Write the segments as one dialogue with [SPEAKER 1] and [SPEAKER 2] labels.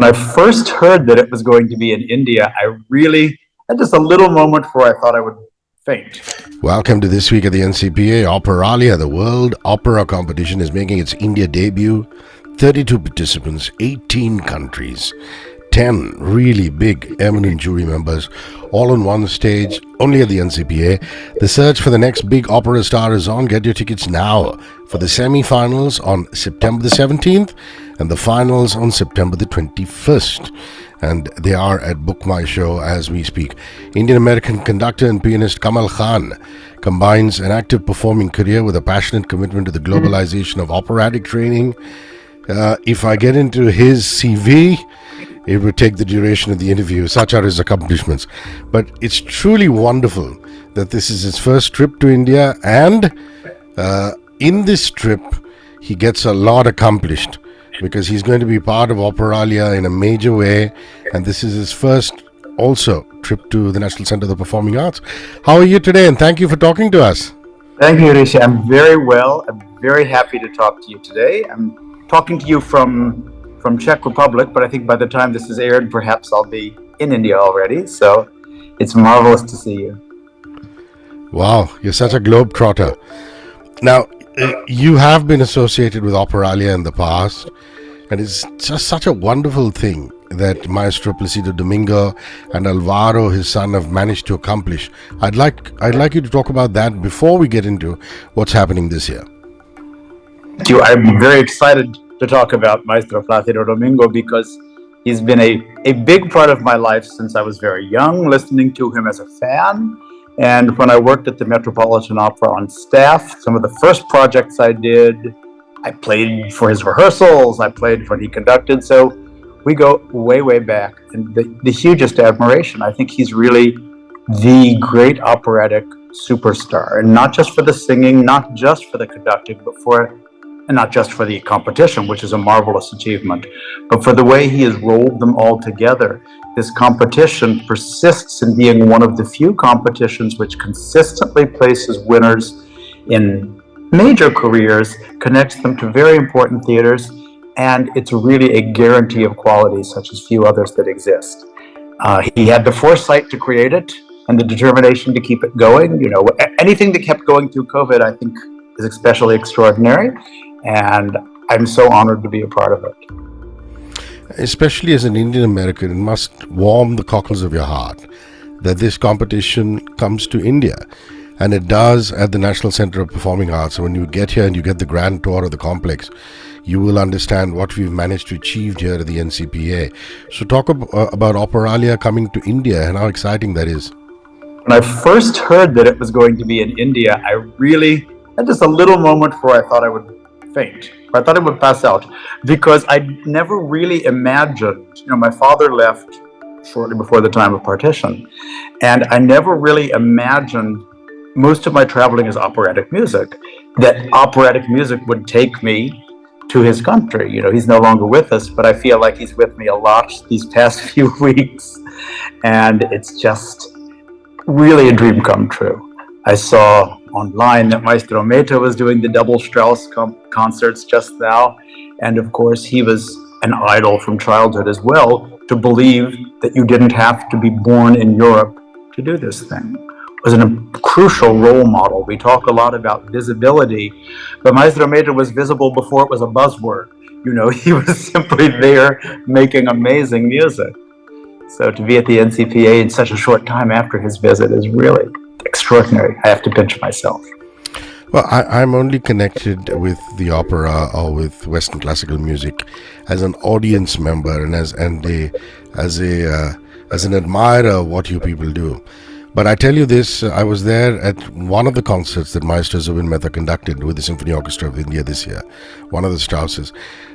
[SPEAKER 1] When I first heard that it was going to be in India, I really had just a little moment where I thought I would faint.
[SPEAKER 2] Welcome to This Week at the NCPA. Operalia, the World Opera Competition, is making its India debut. 32 participants, 18 countries, 10 really big, eminent jury members, all on one stage, only at the NCPA. The search for the next big opera star is on. Get your tickets now for the semi-finals on September the 17th and the finals on September the 21st. And they are at Book My Show as we speak. Indian-American conductor and pianist Kamal Khan combines an active performing career with a passionate commitment to the globalization of operatic training. If I get into his CV, it would take the duration of the interview. Such are his accomplishments. But it's truly wonderful that this is his first trip to India, and in this trip, he gets a lot accomplished because he's going to be part of Operalia in a major way, and this is his first also trip to the National Centre of the Performing Arts. How are you today? And thank you for talking to us.
[SPEAKER 1] Thank you, Hrishi. I'm very well. I'm very happy to talk to you today. I'm talking to you from Czech Republic, but I think by the time this is aired, perhaps I'll be in India already. So it's marvelous to see you.
[SPEAKER 2] Wow, you're such a globetrotter. Now, you have been associated with Operalia in the past, and it's just such a wonderful thing that Maestro Placido Domingo and Alvaro, his son, have managed to accomplish. I'd like you to talk about that before we get into what's happening this year.
[SPEAKER 1] Thank you. I'm very excited to talk about Maestro Placido Domingo because he's been a big part of my life since I was very young, listening to him as a fan. And when I worked at the Metropolitan Opera on staff, some of the first projects I did, I played for his rehearsals, I played when he conducted. So we go way, way back. And the hugest admiration. I think he's really the great operatic superstar. And not just for the singing, not just for the conducting, and not just for the competition, which is a marvelous achievement, but for the way he has rolled them all together. This competition persists in being one of the few competitions which consistently places winners in major careers, connects them to very important theaters, and it's really a guarantee of quality such as few others that exist. He had the foresight to create it and the determination to keep it going. You know, anything that kept going through COVID, I think, is especially extraordinary. And I'm so honored to be a part of it.
[SPEAKER 2] Especially as an Indian American, it must warm the cockles of your heart that this competition comes to India. And it does at the National Centre of Performing Arts. So when you get here and you get the grand tour of the complex, you will understand what we've managed to achieve here at the NCPA. So talk about Operalia coming to India and how exciting that is.
[SPEAKER 1] When I first heard that it was going to be in India, I really had just a little moment where I thought I would faint. I thought I would pass out because I never really imagined, my father left shortly before the time of partition, and I never really imagined most of my traveling is operatic music, that operatic music would take me to his country. He's no longer with us, but I feel like he's with me a lot these past few weeks, and it's just really a dream come true. I saw online that Maestro Meta was doing the double Strauss concerts just now. And of course, he was an idol from childhood as well, to believe that you didn't have to be born in Europe to do this thing. It was a crucial role model. We talk a lot about visibility, but Maestro Meta was visible before it was a buzzword. He was simply there making amazing music. So to be at the NCPA in such a short time after his visit is really extraordinary. I have to pinch myself.
[SPEAKER 2] Well, I'm only connected with the opera or with Western classical music as an audience member and as an admirer of what you people do. But I tell you this, I was there at one of the concerts that Maestro Zubin Mehta conducted with the Symphony Orchestra of India this year, one of the Strausses.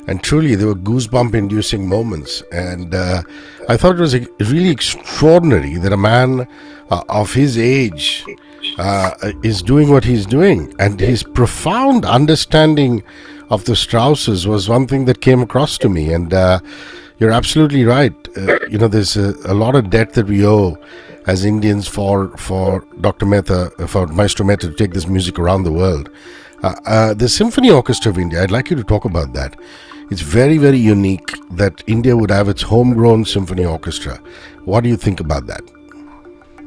[SPEAKER 2] And truly, there were goosebump-inducing moments. And I thought it was really extraordinary that a man of his age is doing what he's doing. And his profound understanding of the Strausses was one thing that came across to me. And you're absolutely right. There's a lot of debt that we owe as Indians for Dr. Mehta, for Maestro Mehta to take this music around the world. The Symphony Orchestra of India, I'd like you to talk about that. It's very, very unique that India would have its homegrown symphony orchestra. What do you think about that?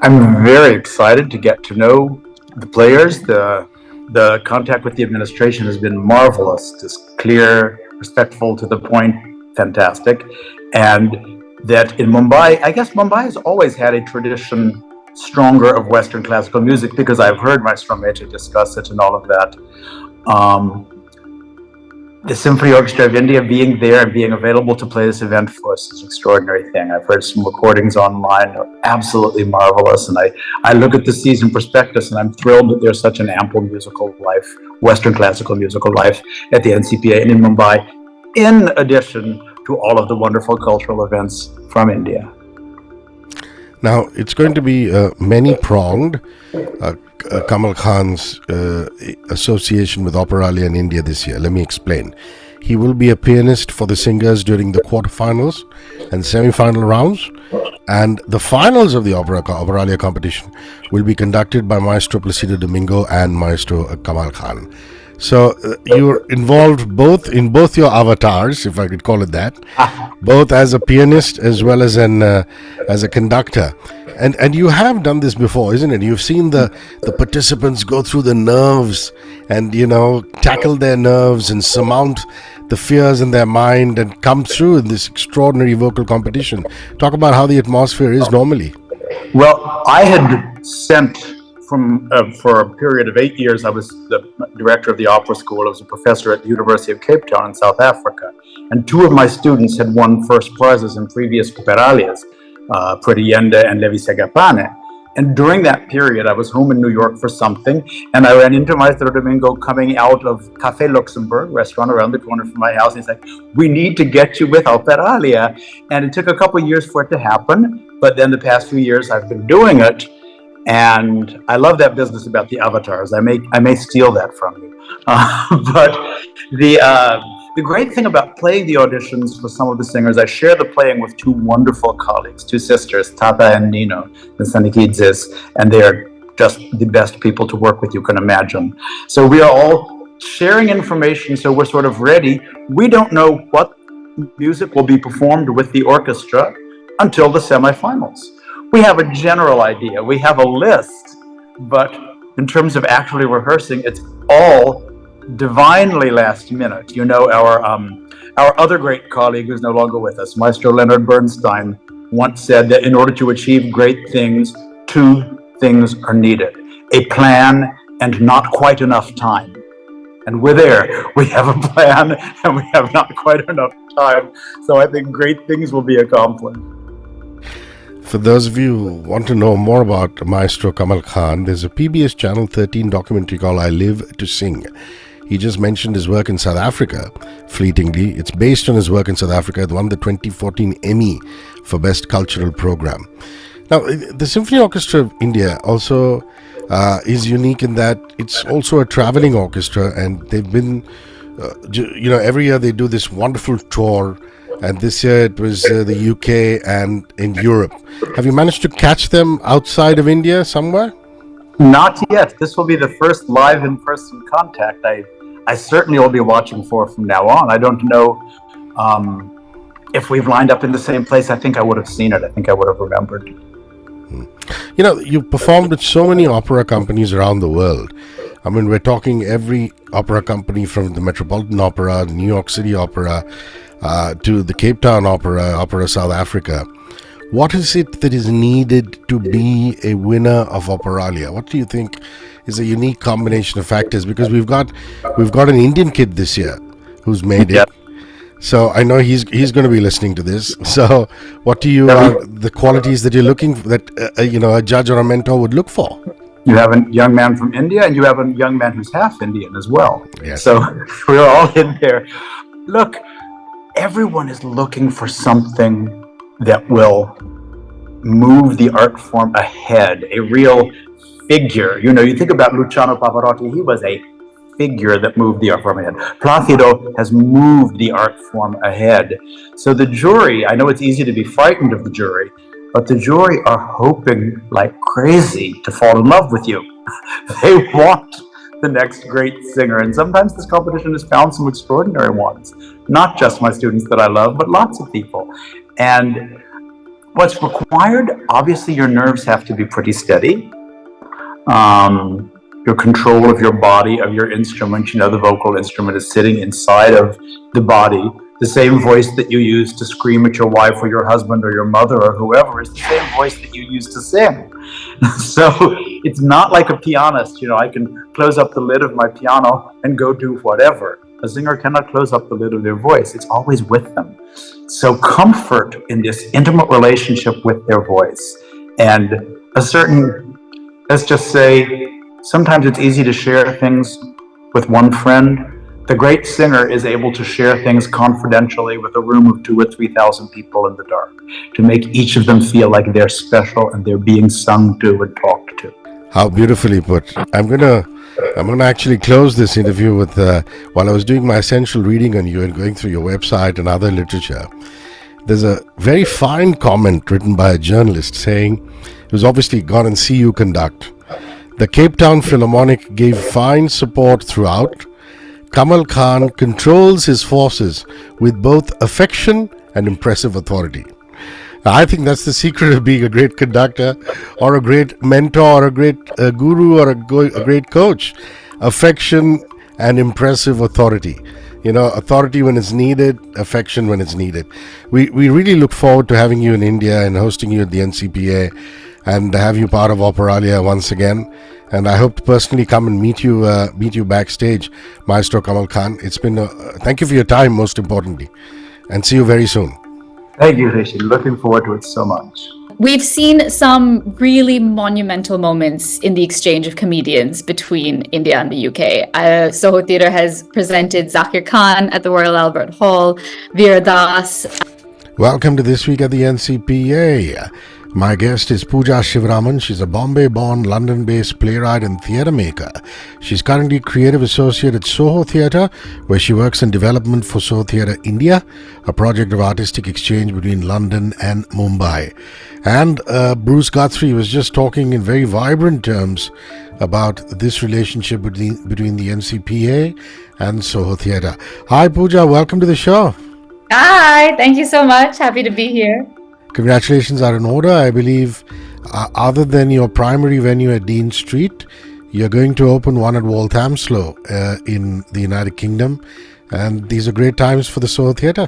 [SPEAKER 1] I'm very excited to get to know the players. The contact with the administration has been marvelous, just clear, respectful, to the point, fantastic. And that in Mumbai, I guess Mumbai has always had a tradition stronger of Western classical music, because I've heard Maestro Mehta discuss it and all of that. The Symphony Orchestra of India being there and being available to play this event for us is an extraordinary thing. I've heard some recordings online, they're absolutely marvelous. And I look at the season prospectus and I'm thrilled that there's such an ample musical life, Western classical musical life at the NCPA and in Mumbai, in addition to all of the wonderful cultural events from India.
[SPEAKER 2] Now, it's going to be many-pronged. Kamal Khan's association with Operalia in India this year. Let me explain. He will be a pianist for the singers during the quarterfinals and semi-final rounds, and the finals of the Operalia competition will be conducted by Maestro Placido Domingo and Maestro Kamal Khan. So you're involved in both your avatars, if I could call it that, both as a pianist as well as as a conductor. And you have done this before, isn't it? You've seen the participants go through the nerves and, tackle their nerves and surmount the fears in their mind and come through in this extraordinary vocal competition. Talk about how the atmosphere is normally.
[SPEAKER 1] Well, I had sent for a period of 8 years, I was the director of the opera school. I was a professor at the University of Cape Town in South Africa. And 2 of my students had won first prizes in previous Operalias, Predienda and Levi Segapane. And during that period, I was home in New York for something, and I ran into Maestro Domingo coming out of Café Luxembourg, restaurant around the corner from my house. And he's like, "We need to get you with Operalia." And it took a couple of years for it to happen, but then the past few years I've been doing it. And I love that business about the avatars. I may steal that from you. But the great thing about playing the auditions for some of the singers, I share the playing with 2 wonderful colleagues, 2 sisters, Tata and Nino, the Sanikidze, and they are just the best people to work with you can imagine. So we are all sharing information, so we're sort of ready. We don't know what music will be performed with the orchestra until the semifinals. We have a general idea, we have a list, but in terms of actually rehearsing, it's all divinely last minute. Our other great colleague who's no longer with us, Maestro Leonard Bernstein, once said that in order to achieve great things, 2 things are needed: a plan and not quite enough time. And we're there. We have a plan and we have not quite enough time. So I think great things will be accomplished.
[SPEAKER 2] For those of you who want to know more about Maestro Kamal Khan, there's a PBS Channel 13 documentary called I Live to Sing. He just mentioned his work in South Africa, fleetingly. It's based on his work in South Africa. It won the 2014 Emmy for Best Cultural Program. Now, the Symphony Orchestra of India also is unique in that it's also a traveling orchestra, and they've been, every year they do this wonderful tour. And this year it was the UK and in Europe. Have you managed to catch them outside of India somewhere?
[SPEAKER 1] Not yet. This will be the first live in-person contact I certainly will be watching for from now on. I don't know if we've lined up in the same place. I think I would have seen it. I think I would have remembered.
[SPEAKER 2] You performed with so many opera companies around the world. I mean, we're talking every opera company from the Metropolitan Opera, New York City Opera, to the Cape Town Opera South Africa. What is it that is needed to be a winner of Operalia? What do you think is a unique combination of factors? Because we've got an Indian kid this year who's made it. So I know he's going to be listening to this. So what do you the qualities that you're looking for, that a judge or a mentor would look for?
[SPEAKER 1] You have a young man from India, and you have a young man who's half Indian as well.
[SPEAKER 2] Yes.
[SPEAKER 1] So we're all in there. Look, everyone is looking for something that will move the art form ahead, a real figure. You think about Luciano Pavarotti, he was a figure that moved the art form ahead. Placido has moved the art form ahead. So the jury, I know it's easy to be frightened of the jury, but the jury are hoping like crazy to fall in love with you. They want the next great singer. And sometimes this competition has found some extraordinary ones, not just my students that I love, but lots of people. And what's required, obviously your nerves have to be pretty steady. Your control of your body, of your instrument, the vocal instrument is sitting inside of the body. The same voice that you use to scream at your wife or your husband or your mother or whoever is the same voice that you use to sing. So it's not like a pianist, I can close up the lid of my piano and go do whatever. A singer cannot close up the lid of their voice. It's always with them. So comfort in this intimate relationship with their voice and a certain, let's just say, sometimes it's easy to share things with one friend. The great singer is able to share things confidentially with a room of 2,000 or 3,000 people in the dark, to make each of them feel like they're special and they're being sung to and talked to.
[SPEAKER 2] How beautifully put. I'm gonna actually close this interview with while I was doing my essential reading on you and going through your website and other literature, there's a very fine comment written by a journalist saying, who's obviously gone and see you conduct. The Cape Town Philharmonic gave fine support throughout. Kamal Khan controls his forces with both affection and impressive authority. I think that's the secret of being a great conductor or a great mentor or a great guru or a great coach. Affection and impressive authority. Authority when it's needed, affection when it's needed. We really look forward to having you in India and hosting you at the NCPA and have you part of Operalia once again. And I hope to personally come and meet you backstage, Maestro Kamal Khan. It's been thank you for your time, most importantly, and see you very soon.
[SPEAKER 1] Thank you, Hrishi. Looking forward to it so much.
[SPEAKER 3] We've seen some really monumental moments in the exchange of comedians between India and the UK. Soho Theatre has presented Zakir Khan at the Royal Albert Hall, Veer Das.
[SPEAKER 2] Welcome to This Week at the NCPA. My guest is Pooja Sivaraman. She's a Bombay-born, London-based playwright and theatre maker. She's currently creative associate at Soho Theatre, where she works in development for Soho Theatre India, a project of artistic exchange between London and Mumbai. And Bruce Guthrie was just talking in very vibrant terms about this relationship between the NCPA and Soho Theatre. Hi, Pooja. Welcome to the show.
[SPEAKER 3] Hi. Thank you so much. Happy to be here.
[SPEAKER 2] Congratulations are in order. I believe, other than your primary venue at Dean Street, you're going to open one at Walthamstow in the United Kingdom. And these are great times for the Soho Theatre.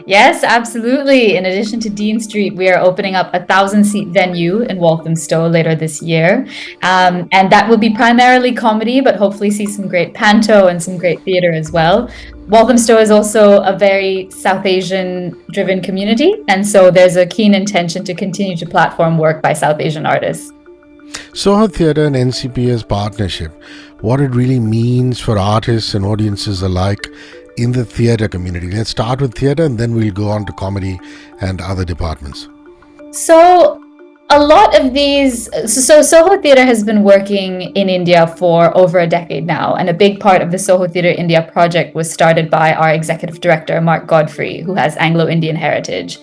[SPEAKER 3] Yes, absolutely. In addition to Dean Street, we are opening up a 1,000-seat venue in Walthamstow later this year. And that will be primarily comedy, but hopefully see some great panto and some great theatre as well. Walthamstow is also a very South Asian-driven community, and so there's a keen intention to continue to platform work by South Asian artists.
[SPEAKER 2] Soho Theatre and NCPA's partnership, what it really means for artists and audiences alike in the theatre community. Let's start with theatre and then we'll go on to comedy and other departments.
[SPEAKER 3] So a lot of these, so Soho Theatre has been working in India for over a decade now, and a big part of the Soho Theatre India project was started by our executive director, Mark Godfrey, who has Anglo-Indian heritage.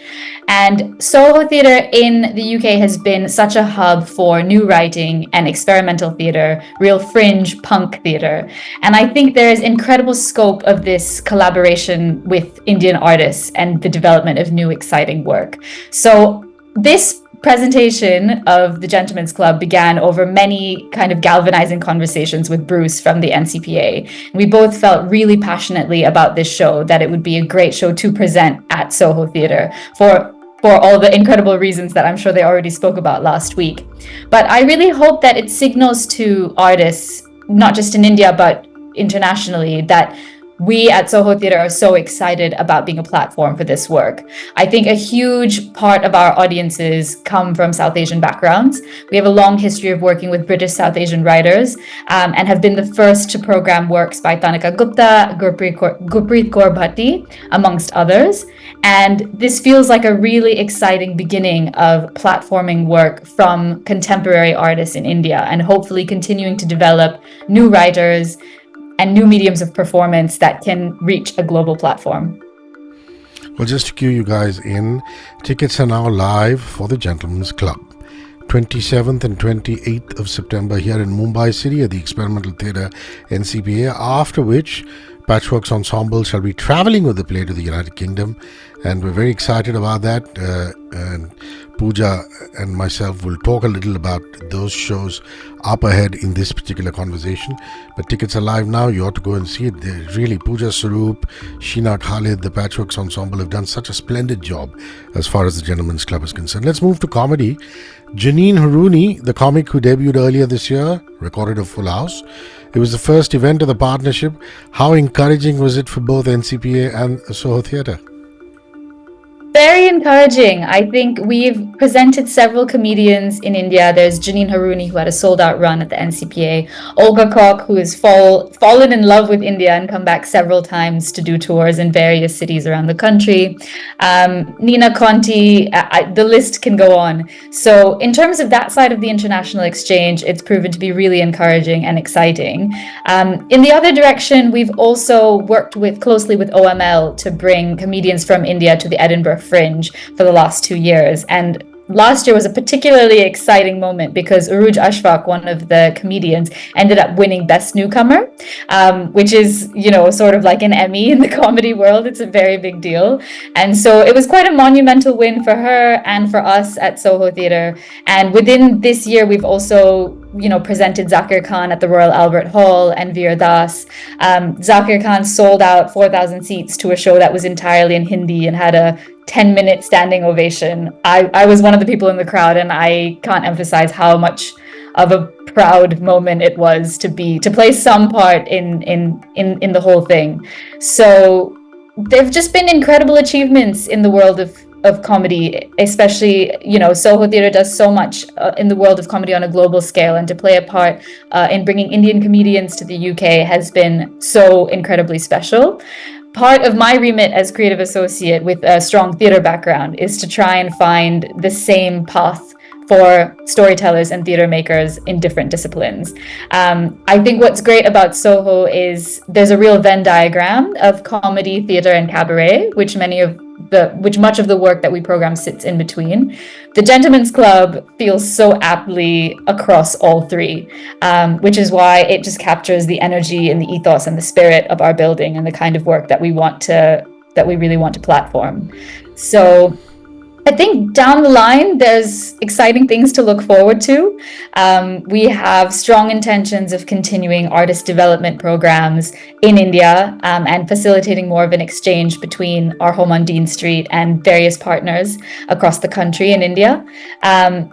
[SPEAKER 3] And Soho Theatre in the UK has been such a hub for new writing and experimental theatre, real fringe punk theatre. And I think there is incredible scope of this collaboration with Indian artists and the development of new exciting work. So this presentation of the Gentlemen's Club began over many kind of galvanizing conversations with Bruce from the NCPA. We both felt really passionately about this show, that it would be a great show to present at Soho Theatre for all the incredible reasons that I'm sure they already spoke about last week. But I really hope that it signals to artists, not just in India, but internationally, that we at Soho Theatre are so excited about being a platform for this work. I think a huge part of our audiences come from South Asian backgrounds. We have a long history of working with British South Asian writers and have been the first to program works by Tanika Gupta, Gurpreet Kaur Bhatti, amongst others. And this feels like a really exciting beginning of platforming work from contemporary artists in India, and hopefully continuing to develop new writers and new mediums of performance that can reach a global platform.
[SPEAKER 2] Well, just to cue you guys in, tickets are now live for the Gentlemen's Club. 27th and 28th of September here in Mumbai City at the Experimental Theatre NCPA, after which Patchworks Ensemble shall be travelling with the play to the United Kingdom, and we're very excited about that. And Pooja and myself will talk a little about those shows up ahead in this particular conversation. But tickets are live now. You ought to go and see it. Really, Pooja Saroop, Sheena Khalid, the Patchworks Ensemble have done such a splendid job as far as the Gentlemen's Club is concerned. Let's move to comedy. Janine Harouni, the comic who debuted earlier this year, recorded a full house. It was the first event of the partnership. How encouraging was it for both NCPA and Soho Theatre?
[SPEAKER 3] Very encouraging. I think we've presented several comedians in India. There's Janine Harouni, who had a sold-out run at the NCPA. Olga Kok, who has fallen in love with India and come back several times to do tours in various cities around the country. Nina Conti, the list can go on. So in terms of that side of the international exchange, it's proven to be really encouraging and exciting. In the other direction, we've also worked closely with OML to bring comedians from India to the Edinburgh Fringe for the last 2 years. And last year was a particularly exciting moment because Uruj Ashfaq, one of the comedians, ended up winning Best Newcomer, which is, sort of like an Emmy in the comedy world. It's a very big deal. And so it was quite a monumental win for her and for us at Soho Theatre. And within this year, we've also presented Zakir Khan at the Royal Albert Hall and Veer Das. Zakir Khan sold out 4,000 seats to a show that was entirely in Hindi and had a 10-minute standing ovation. I was one of the people in the crowd, and I can't emphasize how much of a proud moment it was to play some part in the whole thing. So there've just been incredible achievements in the world of comedy, especially, Soho Theatre does so much in the world of comedy on a global scale, and to play a part in bringing Indian comedians to the UK has been so incredibly special. Part of my remit as creative associate with a strong theatre background is to try and find the same path for storytellers and theatre makers in different disciplines. I think what's great about Soho is there's a real Venn diagram of comedy, theatre, and cabaret, which much of the work that we program sits in between. The Gentlemen's Club feels so aptly across all three, which is why it just captures the energy and the ethos and the spirit of our building and the kind of work that we really want to platform. So I think down the line, there's exciting things to look forward to. We have strong intentions of continuing artist development programs in India and facilitating more of an exchange between our home on Dean Street and various partners across the country in India.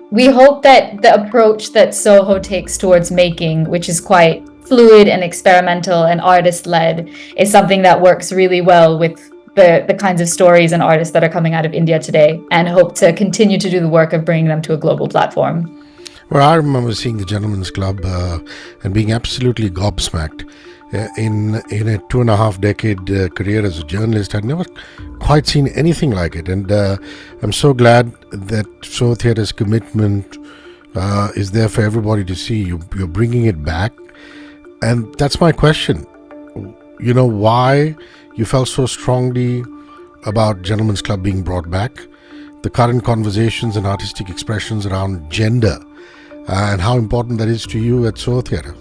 [SPEAKER 3] We hope that the approach that Soho takes towards making, which is quite fluid and experimental and artist-led, is something that works really well with the kinds of stories and artists that are coming out of India today, and hope to continue to do the work of bringing them to a global platform.
[SPEAKER 2] Well, I remember seeing the Gentlemen's Club and being absolutely gobsmacked. In a 2.5 decade career as a journalist, I'd never quite seen anything like it. And I'm so glad that Soho Theatre's commitment is there for everybody to see. You're bringing it back. And that's my question. Why you felt so strongly about Gentlemen's Club being brought back, the current conversations and artistic expressions around gender, and how important that is to you at Soho Theatre.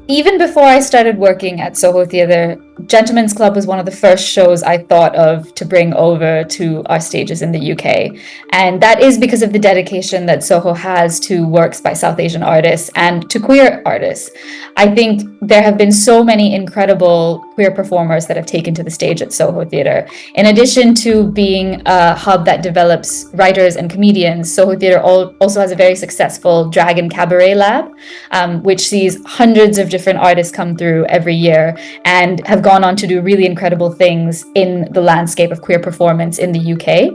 [SPEAKER 3] Even before I started working at Soho Theatre, Gentlemen's Club was one of the first shows I thought of to bring over to our stages in the UK. And that is because of the dedication that Soho has to works by South Asian artists and to queer artists. I think there have been so many incredible queer performers that have taken to the stage at Soho Theatre. In addition to being a hub that develops writers and comedians, Soho Theatre also has a very successful drag and cabaret lab, which sees hundreds of different artists come through every year and have gone on to do really incredible things in the landscape of queer performance in the UK.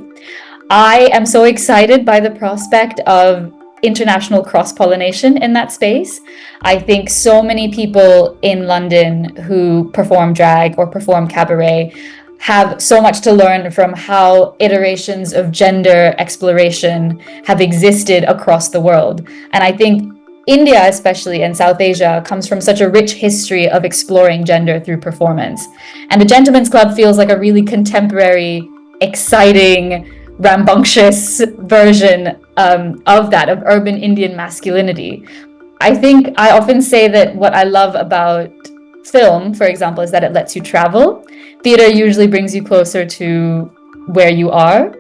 [SPEAKER 3] I am so excited by the prospect of international cross-pollination in that space. I think so many people in London who perform drag or perform cabaret have so much to learn from how iterations of gender exploration have existed across the world. And I think India, especially, and South Asia comes from such a rich history of exploring gender through performance. And the Gentlemen's Club feels like a really contemporary, exciting, rambunctious version of urban Indian masculinity. I think I often say that what I love about film, for example, is that it lets you travel. Theater usually brings you closer to where you are.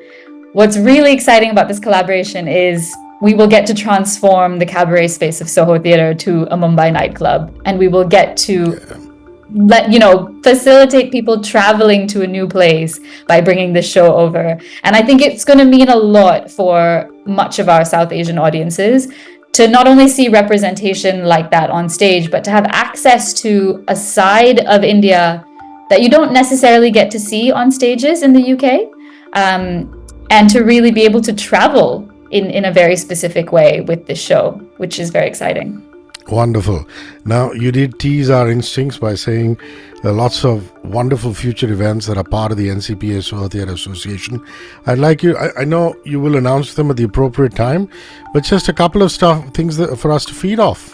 [SPEAKER 3] What's really exciting about this collaboration is we will get to transform the cabaret space of Soho Theatre to a Mumbai nightclub, and we will get to facilitate people traveling to a new place by bringing this show over. And I think it's going to mean a lot for much of our South Asian audiences to not only see representation like that on stage, but to have access to a side of India that you don't necessarily get to see on stages in the UK, and to really be able to travel in a very specific way with this show, which is very exciting.
[SPEAKER 2] Wonderful. Now, you did tease our instincts by saying there are lots of wonderful future events that are part of the NCPA Soho Theatre Association. I'd like you, I know you will announce them at the appropriate time, but just a couple of things for us to feed off.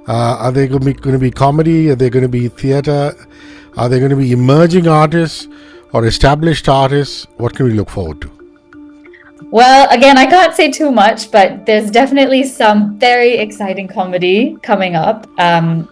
[SPEAKER 2] Are they going to be comedy? Are they going to be theatre? Are they going to be emerging artists or established artists? What can we look forward to?
[SPEAKER 3] Well, again, I can't say too much, but there's definitely some very exciting comedy coming up, and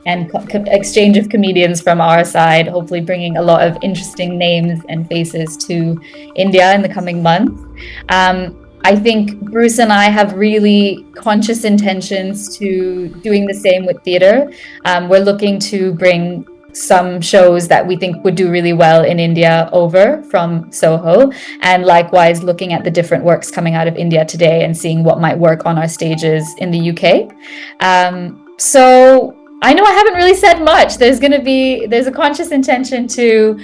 [SPEAKER 3] exchange of comedians from our side, hopefully bringing a lot of interesting names and faces to India in the coming months. I think Bruce and I have really conscious intentions to doing the same with theatre. We're looking to bring some shows that we think would do really well in India over from Soho, and likewise looking at the different works coming out of India today and seeing what might work on our stages in the UK. So I know I haven't really said much. There's a conscious intention to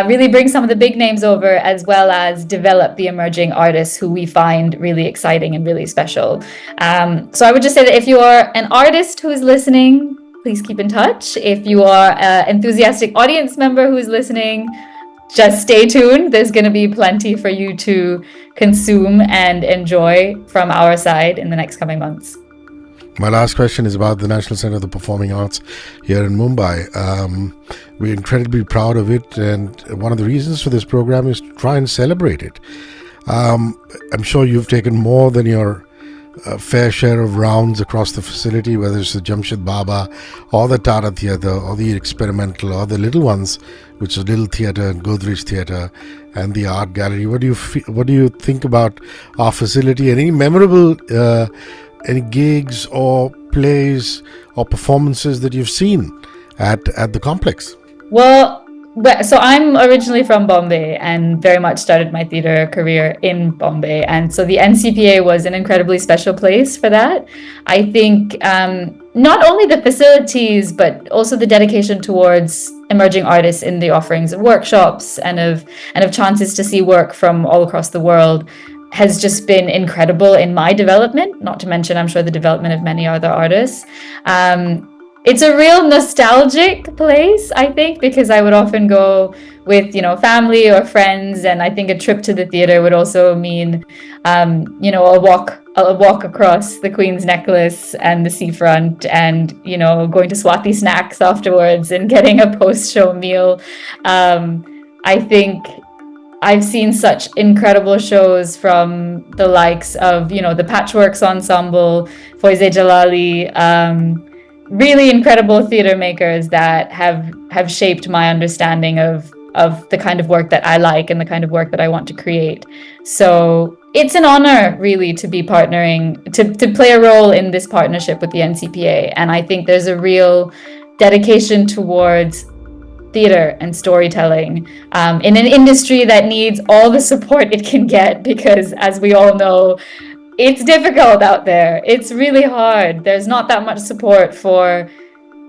[SPEAKER 3] really bring some of the big names over, as well as develop the emerging artists who we find really exciting and really special. So I would just say that if you are an artist who is listening, please keep in touch. If you are an enthusiastic audience member who is listening, just stay tuned. There's going to be plenty for you to consume and enjoy from our side in the next coming months.
[SPEAKER 2] My last question is about the National Centre of the Performing Arts here in Mumbai. We're incredibly proud of it, and one of the reasons for this program is to try and celebrate it. I'm sure you've taken more than your fair share of rounds across the facility, whether it's the Jamshed Baba or the Tara Theatre or the Experimental or the little ones, which is Little Theatre and Godrej Theatre and the Art Gallery. What do you think about our facility, and any memorable any gigs or plays or performances that you've seen at the complex?
[SPEAKER 3] Well, so I'm originally from Bombay and very much started my theatre career in Bombay. And so the NCPA was an incredibly special place for that. I think not only the facilities, but also the dedication towards emerging artists in the offerings of workshops and of chances to see work from all across the world has just been incredible in my development, not to mention, I'm sure, the development of many other artists. It's a real nostalgic place, I think, because I would often go with, family or friends, and I think a trip to the theatre would also mean, a walk across the Queen's Necklace and the seafront, and going to Swati Snacks afterwards and getting a post-show meal. I think I've seen such incredible shows from the likes of, the Patchworks Ensemble, Foize Jalali, really incredible theatre makers that have shaped my understanding of the kind of work that I like and the kind of work that I want to create. So it's an honor, really, to be partnering, to play a role in this partnership with the NCPA. And I think there's a real dedication towards theatre and storytelling in an industry that needs all the support it can get, because as we all know, it's difficult out there. It's really hard. There's not that much support for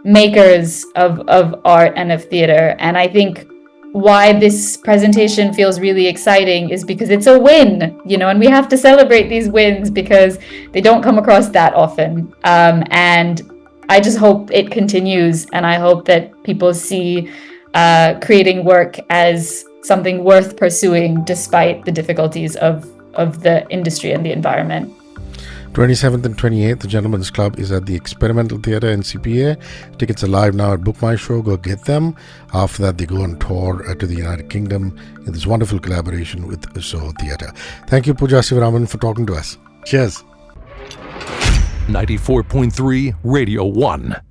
[SPEAKER 3] makers of art and of theatre. And I think why this presentation feels really exciting is because it's a win, and we have to celebrate these wins because they don't come across that often. And I just hope it continues, and I hope that people see creating work as something worth pursuing despite the difficulties of the industry and the environment.
[SPEAKER 2] 27th and 28th, the Gentlemen's Club is at the Experimental Theatre NCPA. Tickets are live now at Book My Show. Go get them. After that, they go on tour to the United Kingdom in this wonderful collaboration with Soho Theatre. Thank you, Pooja Sivaraman, for talking to us. Cheers.
[SPEAKER 4] 94.3 Radio 1.